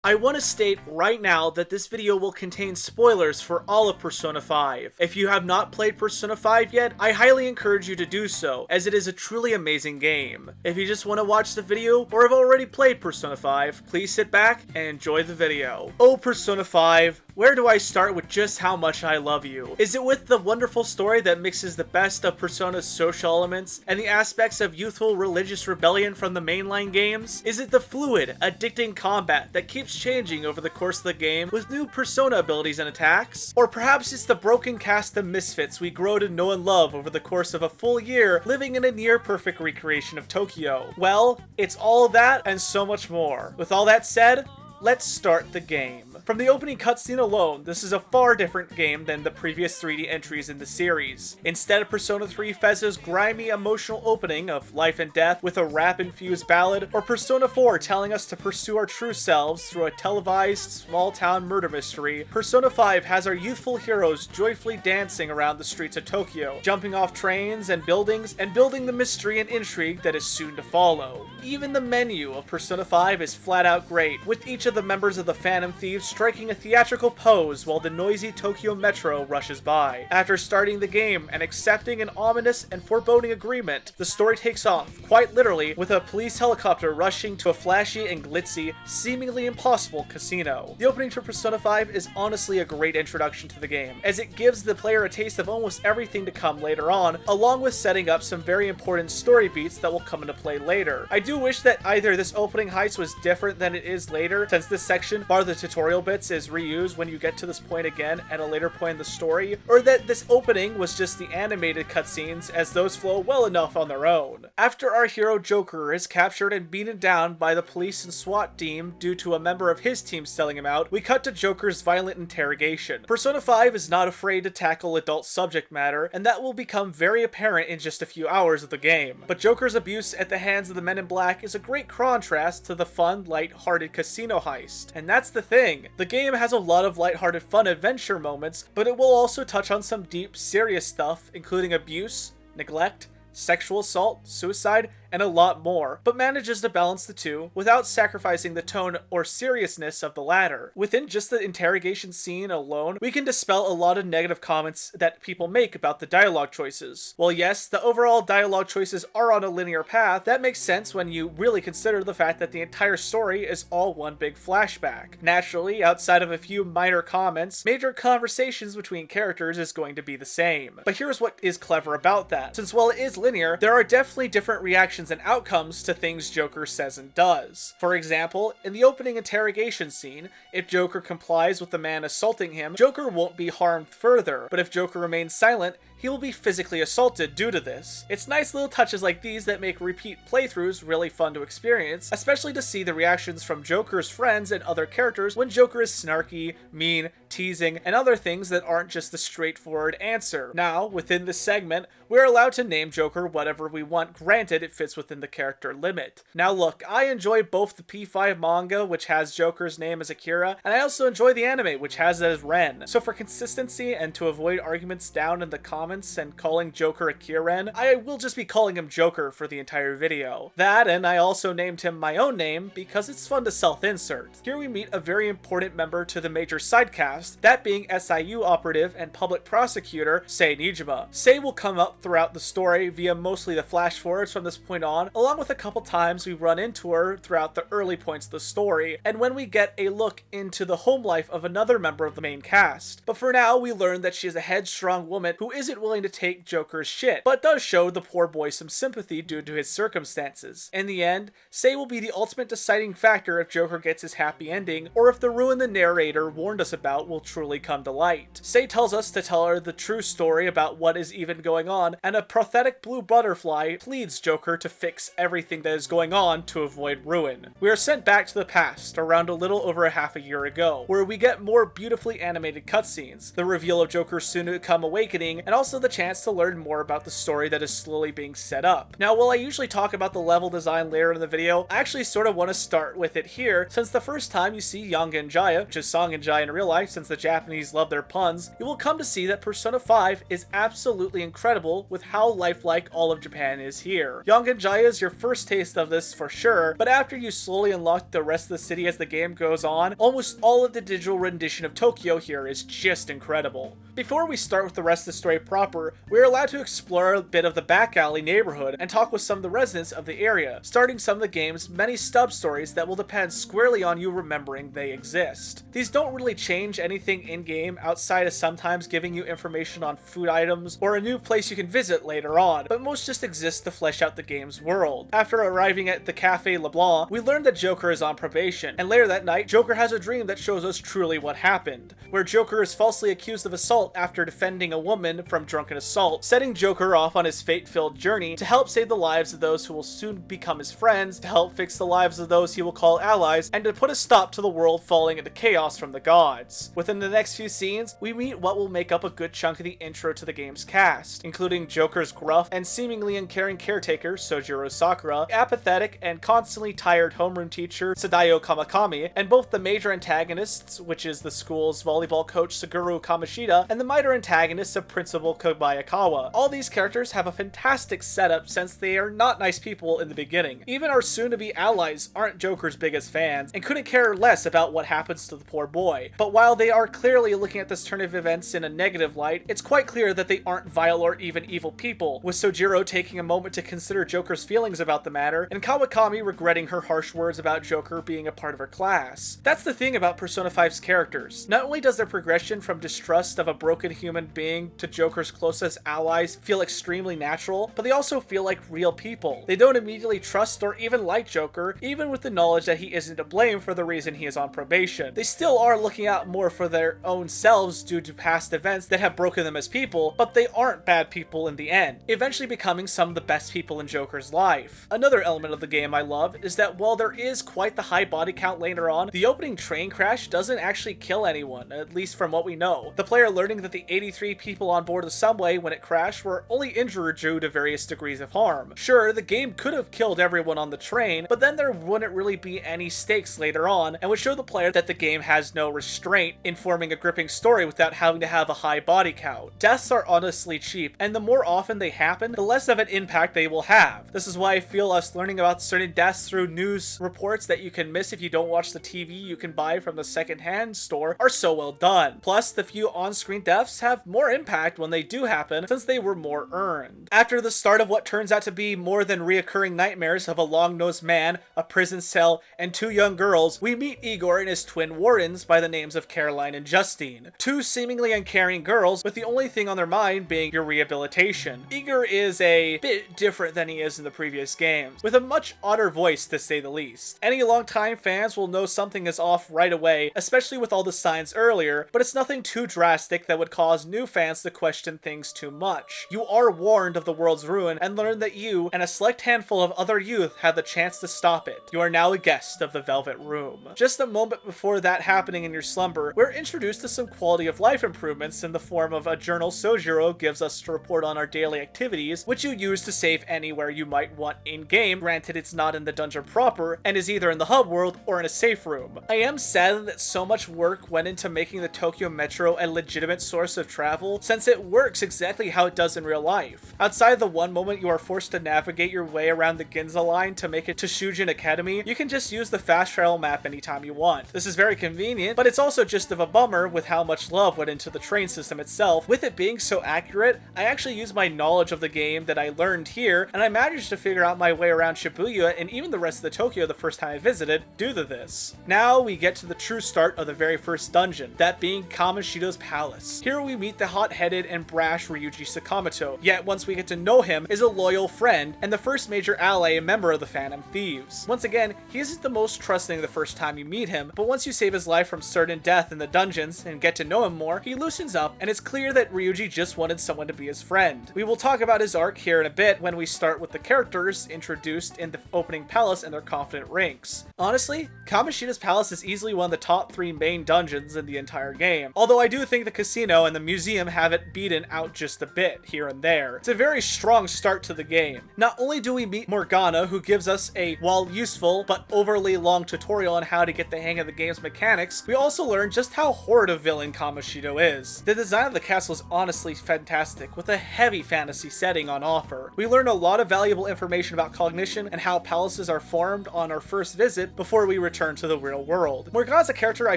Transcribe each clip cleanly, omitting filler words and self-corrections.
I want to state right now that this video will contain spoilers for all of Persona 5. If you have not played Persona 5 yet, I highly encourage you to do so, as it is a truly amazing game. If you just want to watch the video, or have already played Persona 5, please sit back and enjoy the video. Oh Persona 5, where do I start with just how much I love you? Is it with the wonderful story that mixes the best of Persona's social elements and the aspects of youthful religious rebellion from the mainline games? Is it the fluid, addicting combat that keeps changing over the course of the game with new Persona abilities and attacks? Or perhaps it's the broken cast of misfits we grow to know and love over the course of a full year living in a near-perfect recreation of Tokyo? Well, it's all of that and so much more. With all that said, let's start the game. From the opening cutscene alone, this is a far different game than the previous 3D entries in the series. Instead of Persona 3 FEZ's grimy emotional opening of life and death with a rap-infused ballad, or Persona 4 telling us to pursue our true selves through a televised small-town murder mystery, Persona 5 has our youthful heroes joyfully dancing around the streets of Tokyo, jumping off trains and buildings, and building the mystery and intrigue that is soon to follow. Even the menu of Persona 5 is flat out great, with each of the members of the Phantom Thieves striking a theatrical pose while the noisy Tokyo Metro rushes by. After starting the game and accepting an ominous and foreboding agreement, the story takes off, quite literally, with a police helicopter rushing to a flashy and glitzy, seemingly impossible casino. The opening to Persona 5 is honestly a great introduction to the game, as it gives the player a taste of almost everything to come later on, along with setting up some very important story beats that will come into play later. I do wish that either this opening heist was different than it is later, since this section, bar the tutorial bits, is reused when you get to this point again at a later point in the story, or that this opening was just the animated cutscenes, as those flow well enough on their own. After our hero Joker is captured and beaten down by the police and SWAT team due to a member of his team selling him out, we cut to Joker's violent interrogation. Persona 5 is not afraid to tackle adult subject matter, and that will become very apparent in just a few hours of the game. But Joker's abuse at the hands of the Men in Black is a great contrast to the fun, light-hearted casino heist. And that's the thing. The game has a lot of lighthearted fun adventure moments, but it will also touch on some deep, serious stuff, including abuse, neglect, sexual assault, suicide, and a lot more, but manages to balance the two without sacrificing the tone or seriousness of the latter. Within just the interrogation scene alone, we can dispel a lot of negative comments that people make about the dialogue choices. While yes, the overall dialogue choices are on a linear path, that makes sense when you really consider the fact that the entire story is all one big flashback. Naturally, outside of a few minor comments, major conversations between characters is going to be the same. But here's what is clever about that. Since while it is linear, there are definitely different reactions and outcomes to things Joker says and does. For example, in the opening interrogation scene, if Joker complies with the man assaulting him, Joker won't be harmed further, but if Joker remains silent, he will be physically assaulted due to this. It's nice little touches like these that make repeat playthroughs really fun to experience, especially to see the reactions from Joker's friends and other characters when Joker is snarky, mean, teasing, and other things that aren't just the straightforward answer. Now, within this segment, we're allowed to name Joker whatever we want, granted it fits within the character limit. Now look, I enjoy both the P5 manga, which has Joker's name as Akira, and I also enjoy the anime, which has it as Ren. So for consistency and to avoid arguments down in the comments and calling Joker Akiren, I will just be calling him Joker for the entire video. That, and I also named him my own name because it's fun to self-insert. Here we meet a very important member to the major sidecast, that being SIU operative and public prosecutor Sei Nijima. Sei will come up throughout the story via mostly the flash forwards from this point on, along with a couple times we run into her throughout the early points of the story, and when we get a look into the home life of another member of the main cast. But for now, we learn that she is a headstrong woman who isn't willing to take Joker's shit, but does show the poor boy some sympathy due to his circumstances. In the end, Sei will be the ultimate deciding factor if Joker gets his happy ending, or if the ruin the narrator warned us about will truly come to light. Sei tells us to tell her the true story about what is even going on, and a pathetic blue butterfly pleads Joker to fix everything that is going on to avoid ruin. We are sent back to the past, around a little over a half a year ago, where we get more beautifully animated cutscenes, the reveal of Joker's soon-to-come awakening, and also the chance to learn more about the story that is slowly being set up. Now, while I usually talk about the level design later in the video, I actually sort of want to start with it here, since the first time you see Young Genjaya, which is Song Genjaya in real life since the Japanese love their puns, you will come to see that Persona 5 is absolutely incredible with how lifelike like all of Japan is here. Yongan-jaya is your first taste of this for sure, but after you slowly unlock the rest of the city as the game goes on, almost all of the digital rendition of Tokyo here is just incredible. Before we start with the rest of the story proper, we are allowed to explore a bit of the back alley neighborhood and talk with some of the residents of the area, starting some of the game's many stub stories that will depend squarely on you remembering they exist. These don't really change anything in-game outside of sometimes giving you information on food items or a new place you can visit later on, but most just exist to flesh out the game's world. After arriving at the Cafe LeBlanc, we learn that Joker is on probation, and later that night, Joker has a dream that shows us truly what happened, where Joker is falsely accused of assault after defending a woman from drunken assault, setting Joker off on his fate-filled journey to help save the lives of those who will soon become his friends, to help fix the lives of those he will call allies, and to put a stop to the world falling into chaos from the gods. Within the next few scenes, we meet what will make up a good chunk of the intro to the game's cast, including Joker's gruff and seemingly uncaring caretaker, Sojiro Sakura, apathetic and constantly tired homeroom teacher, Sadayo Kamakami, and both the major antagonists, which is the school's volleyball coach Suguru Kamoshida, and the minor antagonists of Principal Kobayakawa. All these characters have a fantastic setup since they are not nice people in the beginning. Even our soon-to-be allies aren't Joker's biggest fans, and couldn't care less about what happens to the poor boy. But while they are clearly looking at this turn of events in a negative light, it's quite clear that they aren't vile or even evil people, with Sojiro taking a moment to consider Joker's feelings about the matter, and Kawakami regretting her harsh words about Joker being a part of her class. That's the thing about Persona 5's characters. Not only does their progression from distrust of a broken human being to Joker's closest allies feel extremely natural, but they also feel like real people. They don't immediately trust or even like Joker, even with the knowledge that he isn't to blame for the reason he is on probation. They still are looking out more for their own selves due to past events that have broken them as people, but they aren't bad people in the end, eventually becoming some of the best people in Joker's life. Another element of the game I love is that while there is quite the high body count later on, the opening train crash doesn't actually kill anyone, at least from what we know. The player learning that the 83 people on board the subway when it crashed were only injured due to various degrees of harm. Sure, the game could have killed everyone on the train, but then there wouldn't really be any stakes later on, and would show the player that the game has no restraint in forming a gripping story without having to have a high body count. Deaths are honestly cheap, and the more often they happen, the less of an impact they will have. This is why I feel us learning about certain deaths through news reports that you can miss if you don't watch the TV you can buy from the second-hand store are so well done. Plus, the few on-screen deaths have more impact when they do happen, since they were more earned. After the start of what turns out to be more than reoccurring nightmares of a long-nosed man, a prison cell, and two young girls, we meet Igor and his twin wardens by the names of Caroline and Justine. Two seemingly uncaring girls, with the only thing on their mind being your rehabilitation. Igor is a bit different than he is in the previous games, with a much odder voice to say the least. Any longtime fans will know something is off right away, especially with all the signs earlier, but it's nothing too drastic that would cause new fans to question things too much. You are warned of the world's ruin and learn that you and a select handful of other youth have the chance to stop it. You are now a guest of the Velvet Room. Just a moment before that happening in your slumber, we're introduced to some quality of life improvements in the form of a journal Sojiro gives us to report on our daily activities, which you use to save anywhere you might want in-game, granted it's not in the dungeon proper, and is either in the hub world or in a safe room. I am saddened that so much work went into making the Tokyo Metro a legitimate source of travel, since it works exactly how it does in real life. Outside the one moment you are forced to navigate your way around the Ginza line to make it to Shujin Academy, you can just use the fast travel map anytime you want. This is very convenient, but it's also just of a bummer with how much love went into the train system itself. With it being so accurate, I actually used my knowledge of the game that I learned here, and I managed to figure out my way around Shibuya and even the rest of the Tokyo the first time I visited due to this. Now we get to the true start of the very first dungeon, that being Kamoshida's palace. Here we meet the hot-headed and brash Ryuji Sakamoto, yet once we get to know him, is a loyal friend and the first major ally and member of the Phantom Thieves. Once again, he isn't the most trusting the first time you meet him, but once you save his life from certain death in the dungeons and get to know him more, he loosens up, and it's clear that Ryuji just wanted someone to be his friend. We will talk about his arc here in a bit when we start with the characters introduced in the opening palace and their confident ranks. Honestly, Kamoshida's palace is easily one of the top 3 main dungeons in the entire game, although I do think the casino and the museum have it beaten out just a bit here and there. It's a very strong start to the game. Not only do we meet Morgana, who gives us a, while useful, but overly long tutorial on how to get the hang of the game's mechanics, we also learn just how horrid a villain Kamoshida is. The design of the castle is honestly fantastic, with a heavy fantasy setting on offer. We learn a lot of valuable information about cognition and how palaces are formed on our first visit before we return to the real world. Morgana's a character I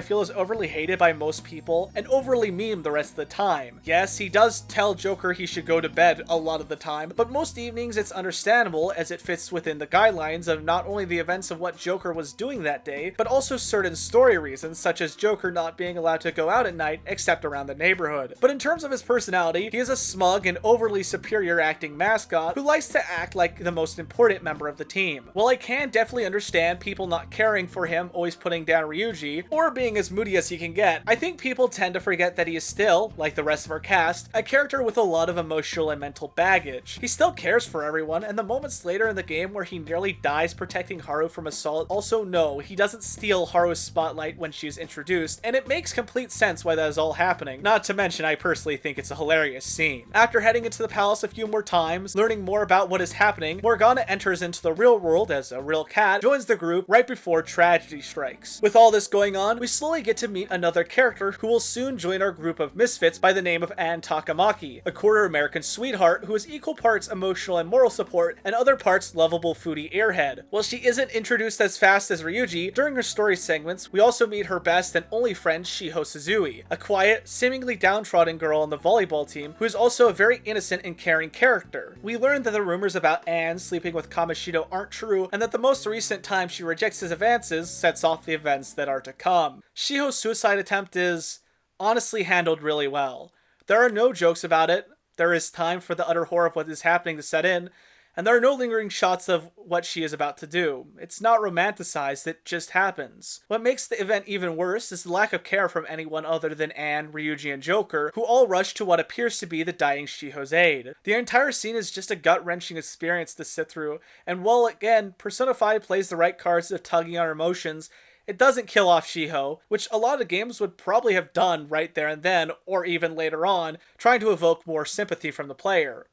feel is overly hated by most people and overly memed the rest of the time. Yes, he does tell Joker he should go to bed a lot of the time, but most evenings it's understandable as it fits within the guidelines of not only the events of what Joker was doing that day, but also certain story reasons such as Joker not being allowed to go out at night except around the neighborhood. But in terms of his personality, he is a smug and overly superior acting mascot who likes to act like the most important member of the team. While I can definitely understand people not caring for him always putting down Ryuji, or being as moody as he can get, I think people tend to forget that he is still, like the rest of our cast, a character with a lot of emotional and mental baggage. He still cares for everyone, and the moments later in the game where he nearly dies protecting Haru from assault also know he doesn't steal Haru's spotlight when she is introduced, and it makes complete sense why that is all happening. Not to mention, I personally think it's a hilarious scene. After heading into the palace a few more times, learning more about what is happening, Morgana enters into the real world as a real cat, joins the group right before tragedy strikes. With all this going on, we slowly get to meet another character who will soon join our group of misfits by the name of Anne Takamaki, a quarter American sweetheart who is equal parts emotional and moral support and other parts lovable foodie airhead. While she isn't introduced as fast as Ryuji, during her story segments, we also meet her best and only friend Shiho Suzui, a quiet, seemingly downtrodden girl on the volleyball team who is also a very innocent and caring character. We learn that the rumors about Anne sleeping with Kamoshida aren't true, and that the most recent time she rejects his advances sets off the events that are to come. Shiho's suicide attempt is honestly handled really well. There are no jokes about it, there is time for the utter horror of what is happening to set in, and there are no lingering shots of what she is about to do. It's not romanticized, it just happens. What makes the event even worse is the lack of care from anyone other than Anne, Ryuji, and Joker, who all rush to what appears to be the dying Shiho's aid. The entire scene is just a gut-wrenching experience to sit through, and while again, Persona 5 plays the right cards of tugging on our emotions, it doesn't kill off Shiho, which a lot of games would probably have done right there and then, or even later on, trying to evoke more sympathy from the player.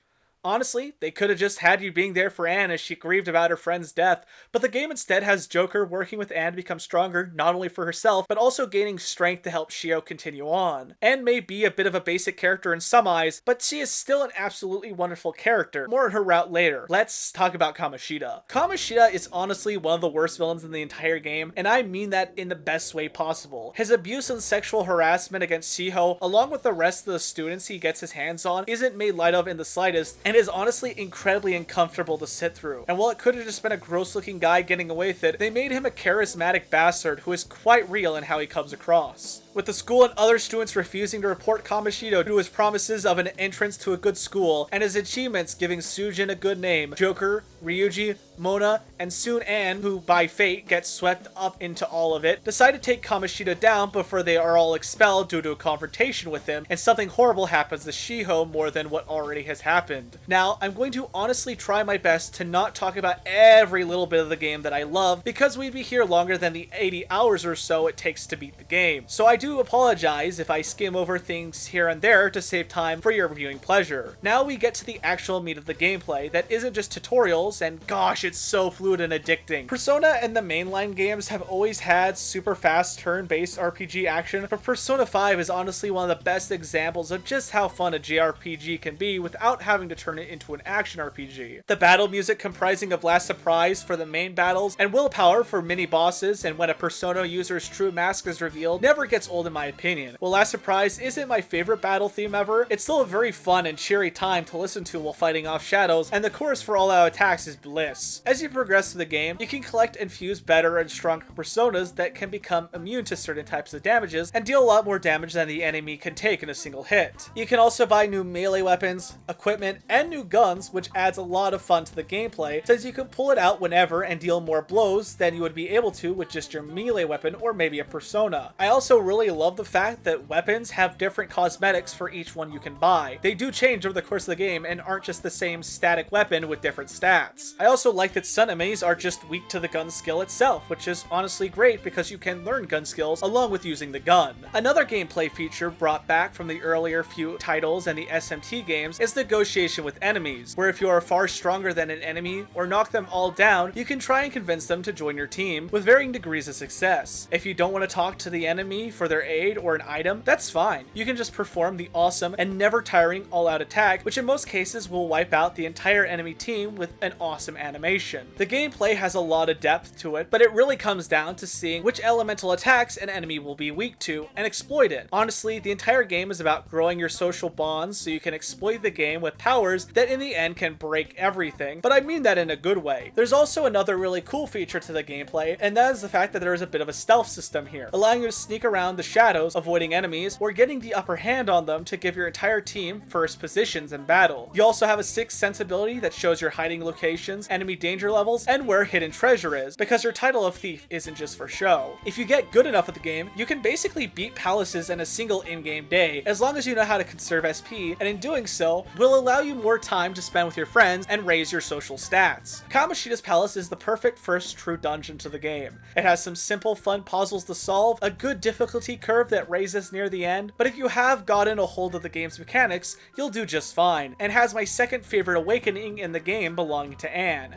Honestly, they could have just had you being there for Anne as she grieved about her friend's death, but the game instead has Joker working with Anne to become stronger, not only for herself, but also gaining strength to help Shiho continue on. Anne may be a bit of a basic character in some eyes, but she is still an absolutely wonderful character. More on her route later. Let's talk about Kamoshida. Kamoshida is honestly one of the worst villains in the entire game, and I mean that in the best way possible. His abuse and sexual harassment against Shiho, along with the rest of the students he gets his hands on, isn't made light of in the slightest, and is honestly incredibly uncomfortable to sit through. And while it could have just been a gross looking guy getting away with it, they made him a charismatic bastard who is quite real in how he comes across. With the school and other students refusing to report Kamoshida due to his promises of an entrance to a good school, and his achievements giving Sujin a good name, Joker, Ryuji, Mona, and soon Anne, who by fate gets swept up into all of it, decide to take Kamoshida down before they are all expelled due to a confrontation with him, and something horrible happens to Shiho more than what already has happened. Now, I'm going to honestly try my best to not talk about every little bit of the game that I love, because we'd be here longer than the 80 hours or so it takes to beat the game. So I do apologize if I skim over things here and there to save time for your viewing pleasure. Now we get to the actual meat of the gameplay that isn't just tutorials, and gosh, it's so fluid and addicting. Persona and the mainline games have always had super fast turn-based RPG action, but Persona 5 is honestly one of the best examples of just how fun a JRPG can be without having to turn it into an action RPG. The battle music comprising of Last Surprise for the main battles and Willpower for mini bosses and when a Persona user's true mask is revealed never gets old in my opinion. While Last Surprise isn't my favorite battle theme ever, it's still a very fun and cheery time to listen to while fighting off shadows, and the chorus for all out attacks is bliss. As you progress through the game, you can collect and fuse better and stronger personas that can become immune to certain types of damages and deal a lot more damage than the enemy can take in a single hit. You can also buy new melee weapons, equipment, and new guns, which adds a lot of fun to the gameplay, since you can pull it out whenever and deal more blows than you would be able to with just your melee weapon or maybe a persona. I also really really love the fact that weapons have different cosmetics for each one you can buy. They do change over the course of the game and aren't just the same static weapon with different stats. I also like that some enemies are just weak to the gun skill itself, which is honestly great because you can learn gun skills along with using the gun. Another gameplay feature brought back from the earlier few titles and the SMT games is negotiation with enemies, where if you are far stronger than an enemy or knock them all down, you can try and convince them to join your team with varying degrees of success. If you don't want to talk to the enemy for their aid or an item, that's fine. You can just perform the awesome and never tiring all-out attack, which in most cases will wipe out the entire enemy team with an awesome animation. The gameplay has a lot of depth to it, but it really comes down to seeing which elemental attacks an enemy will be weak to and exploit it. Honestly, the entire game is about growing your social bonds so you can exploit the game with powers that in the end can break everything, but I mean that in a good way. There's also another really cool feature to the gameplay, and that is the fact that there is a bit of a stealth system here, allowing you to sneak around the shadows, avoiding enemies, or getting the upper hand on them to give your entire team first positions in battle. You also have a sixth sense ability that shows your hiding locations, enemy danger levels, and where hidden treasure is, because your title of thief isn't just for show. If you get good enough at the game, you can basically beat palaces in a single in-game day, as long as you know how to conserve SP, and in doing so, will allow you more time to spend with your friends and raise your social stats. Kamoshida's Palace is the perfect first true dungeon to the game. It has some simple fun puzzles to solve, a good difficulty curve that raises near the end, but if you have gotten a hold of the game's mechanics, you'll do just fine, and has my second favorite awakening in the game belonging to Anne.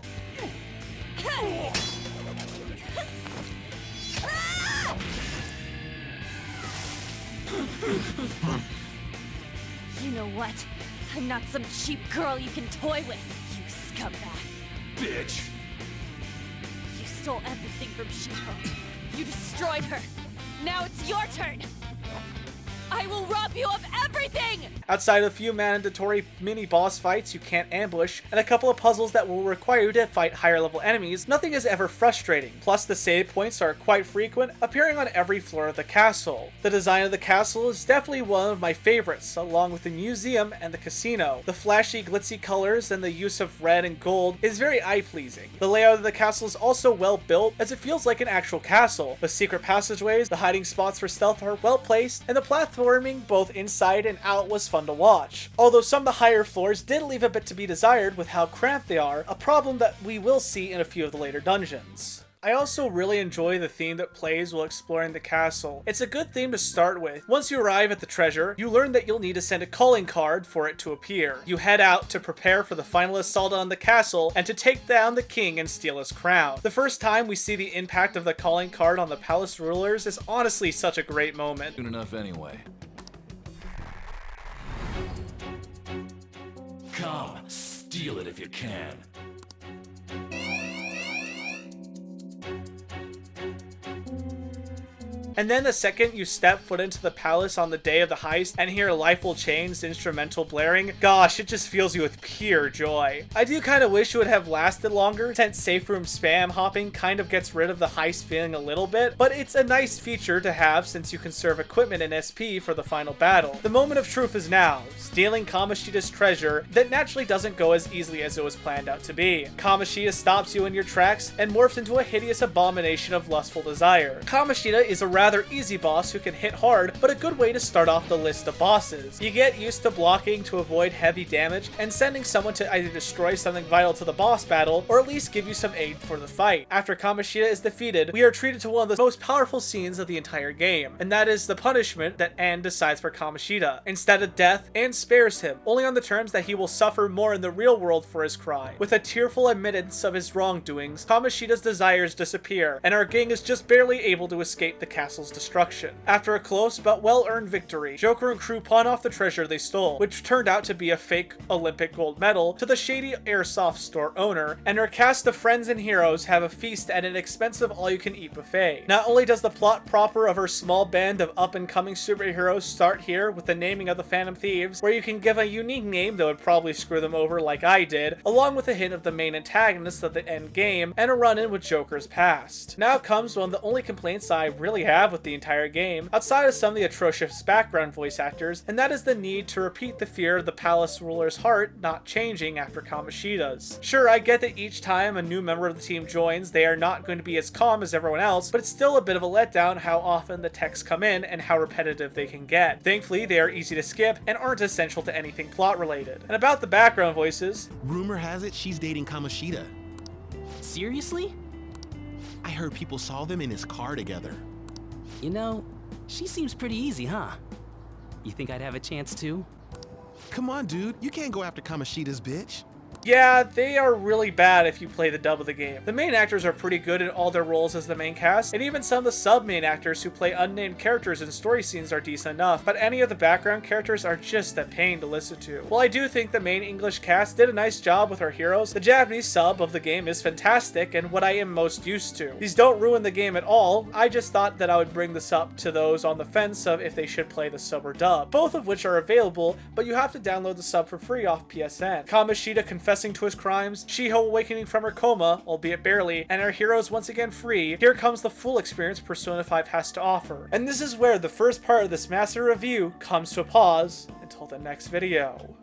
You know what? I'm not some cheap girl you can toy with, you scumbag. Bitch! You stole everything from Shiho. You destroyed her. Now it's your turn. I will rob you of everything! Outside of a few mandatory mini-boss fights you can't ambush, and a couple of puzzles that will require you to fight higher-level enemies, nothing is ever frustrating. Plus, the save points are quite frequent, appearing on every floor of the castle. The design of the castle is definitely one of my favorites, along with the museum and the casino. The flashy, glitzy colors and the use of red and gold is very eye-pleasing. The layout of the castle is also well built, as it feels like an actual castle. The secret passageways, the hiding spots for stealth are well placed, and the platforming both inside and out was fun to watch. Although some of the higher floors did leave a bit to be desired with how cramped they are, a problem that we will see in a few of the later dungeons. I also really enjoy the theme that plays while exploring the castle. It's a good theme to start with. Once you arrive at the treasure, you learn that you'll need to send a calling card for it to appear. You head out to prepare for the final assault on the castle and to take down the king and steal his crown. The first time we see the impact of the calling card on the palace rulers is honestly such a great moment. Soon enough anyway. Come, steal it if you can. And then the second you step foot into the palace on the day of the heist and hear Life Will Change's instrumental blaring, gosh, it just fills you with pure joy. I do kind of wish it would have lasted longer, since safe room spam hopping kind of gets rid of the heist feeling a little bit, but it's a nice feature to have since you conserve equipment and SP for the final battle. The moment of truth is now, stealing Kamoshida's treasure that naturally doesn't go as easily as it was planned out to be. Kamoshida stops you in your tracks and morphs into a hideous abomination of lustful desire. Kamoshida is a rather easy boss who can hit hard, but a good way to start off the list of bosses. You get used to blocking to avoid heavy damage and sending someone to either destroy something vital to the boss battle or at least give you some aid for the fight. After Kamoshida is defeated, we are treated to one of the most powerful scenes of the entire game, and that is the punishment that Anne decides for Kamoshida. Instead of death, Anne spares him, only on the terms that he will suffer more in the real world for his crime. With a tearful admittance of his wrongdoings, Kamoshida's desires disappear, and our gang is just barely able to escape the castle's destruction. After a close but well-earned victory, Joker and crew pawn off the treasure they stole, which turned out to be a fake Olympic gold medal, to the shady airsoft store owner, and our cast of friends and heroes have a feast at an expensive all-you-can-eat buffet. Not only does the plot proper of our small band of up-and-coming superheroes start here with the naming of the Phantom Thieves, where you can give a unique name that would probably screw them over like I did, along with a hint of the main antagonist of the end game, and a run-in with Joker's past. Now comes one of the only complaints I really have have with the entire game, outside of some of the atrocious background voice actors, and that is the need to repeat the fear of the palace ruler's heart not changing after Kamoshida's. Sure, I get that each time a new member of the team joins, they are not going to be as calm as everyone else, but it's still a bit of a letdown how often the texts come in and how repetitive they can get. Thankfully, they are easy to skip and aren't essential to anything plot related. And about the background voices, rumor has it she's dating Kamoshida. Seriously? I heard people saw them in his car together. You know, she seems pretty easy, huh? You think I'd have a chance too? Come on, dude. You can't go after Kamoshida's bitch. yeah, they are really bad if you play the dub of the game. The main actors are pretty good in all their roles as the main cast, and even some of the sub-main actors who play unnamed characters in story scenes are decent enough, but any of the background characters are just a pain to listen to. While I do think the main English cast did a nice job with our heroes, the Japanese sub of the game is fantastic and what I am most used to. These don't ruin the game at all, I just thought that I would bring this up to those on the fence of if they should play the sub or dub, both of which are available, but you have to download the sub for free off PSN. Kamoshida confessing to his crimes, Shiho awakening from her coma, albeit barely, and our heroes once again free. Here comes the full experience Persona 5 has to offer. And this is where the first part of this massive review comes to a pause until the next video.